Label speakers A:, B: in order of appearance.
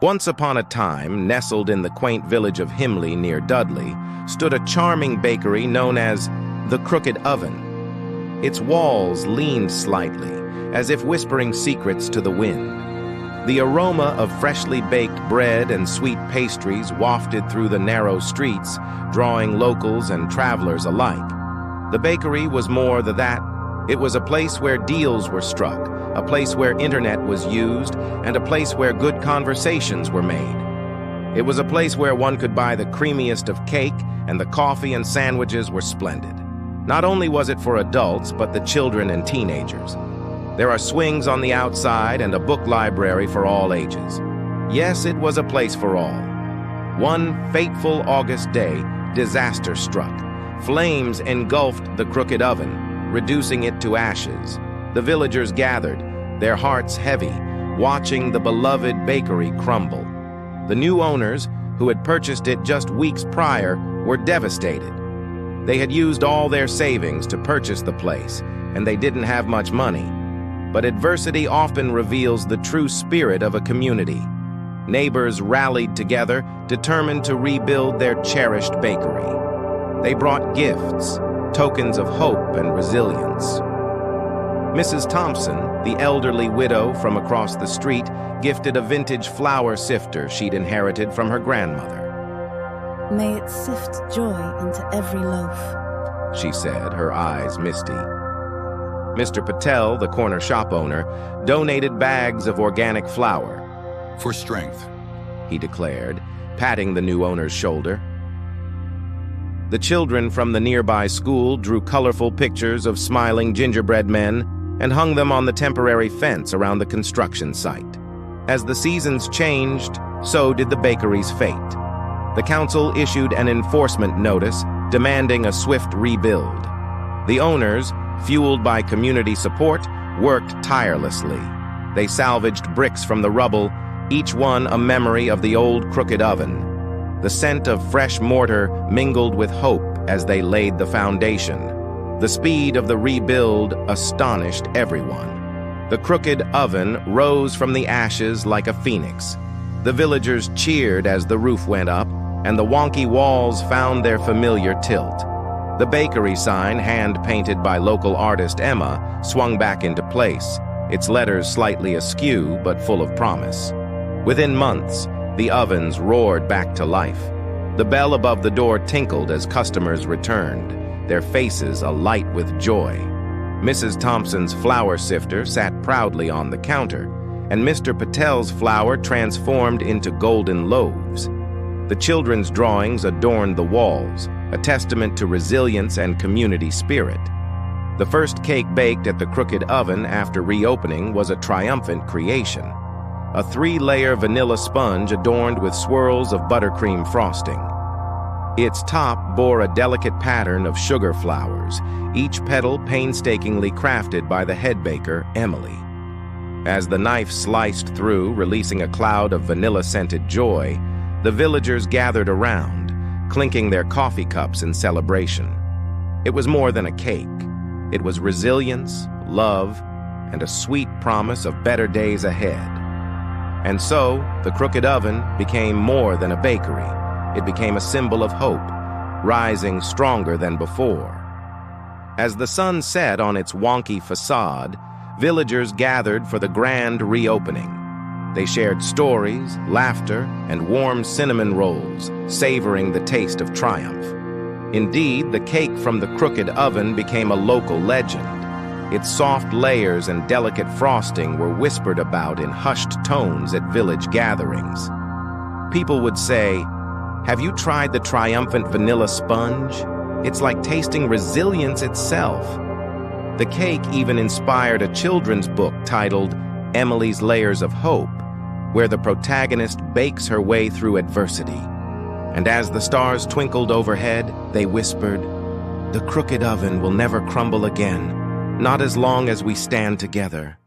A: Once upon a time, nestled in the quaint village of Himley near Dudley, stood a charming bakery known as the Crooked Oven. Its walls leaned slightly, as if whispering secrets to the wind. The aroma of freshly baked bread and sweet pastries wafted through the narrow streets, drawing locals and travelers alike. The bakery was more than that. It was a place where deals were struck, a place where internet was used, and a place where good conversations were made. It was a place where one could buy the creamiest of cake, and the coffee and sandwiches were splendid. Not only was it for adults, but the children and teenagers. There are swings on the outside and a book library for all ages. Yes, it was a place for all. One fateful August day, disaster struck. Flames engulfed the Crooked Oven, reducing it to ashes. The villagers gathered, their hearts heavy, watching the beloved bakery crumble. The new owners, who had purchased it just weeks prior, were devastated. They had used all their savings to purchase the place, and they didn't have much money. But adversity often reveals the true spirit of a community. Neighbors rallied together, determined to rebuild their cherished bakery. They brought gifts, tokens of hope and resilience. Mrs. Thompson, the elderly widow from across the street, gifted a vintage flour sifter she'd inherited from her grandmother.
B: "May it sift joy into every loaf,"
A: she said, her eyes misty. Mr. Patel, the corner shop owner, donated bags of organic flour.
C: "For strength,"
A: he declared, patting the new owner's shoulder. The children from the nearby school drew colorful pictures of smiling gingerbread men and hung them on the temporary fence around the construction site. As the seasons changed, so did the bakery's fate. The council issued an enforcement notice demanding a swift rebuild. The owners, fueled by community support, worked tirelessly. They salvaged bricks from the rubble, each one a memory of the old Crooked Oven. The scent of fresh mortar mingled with hope as they laid the foundation. The speed of the rebuild astonished everyone. The Crooked Oven rose from the ashes like a phoenix. The villagers cheered as the roof went up, and the wonky walls found their familiar tilt. The bakery sign, hand-painted by local artist Emma, swung back into place, its letters slightly askew but full of promise. Within months, the ovens roared back to life. The bell above the door tinkled as customers returned, their faces alight with joy. Mrs. Thompson's flour sifter sat proudly on the counter, and Mr. Patel's flour transformed into golden loaves. The children's drawings adorned the walls, a testament to resilience and community spirit. The first cake baked at the Crooked Oven after reopening was a triumphant creation. A 3-layer vanilla sponge adorned with swirls of buttercream frosting. Its top bore a delicate pattern of sugar flowers, each petal painstakingly crafted by the head baker, Emily. As the knife sliced through, releasing a cloud of vanilla-scented joy, the villagers gathered around, clinking their coffee cups in celebration. It was more than a cake. It was resilience, love, and a sweet promise of better days ahead. And so, the Crooked Oven became more than a bakery. It became a symbol of hope, rising stronger than before. As the sun set on its wonky facade, villagers gathered for the grand reopening. They shared stories, laughter, and warm cinnamon rolls, savoring the taste of triumph. Indeed, the cake from the Crooked Oven became a local legend. Its soft layers and delicate frosting were whispered about in hushed tones at village gatherings. People would say, "Have you tried the triumphant vanilla sponge? It's like tasting resilience itself." The cake even inspired a children's book titled Emily's Layers of Hope, where the protagonist bakes her way through adversity. And as the stars twinkled overhead, they whispered, "The Crooked Oven will never crumble again, not as long as we stand together."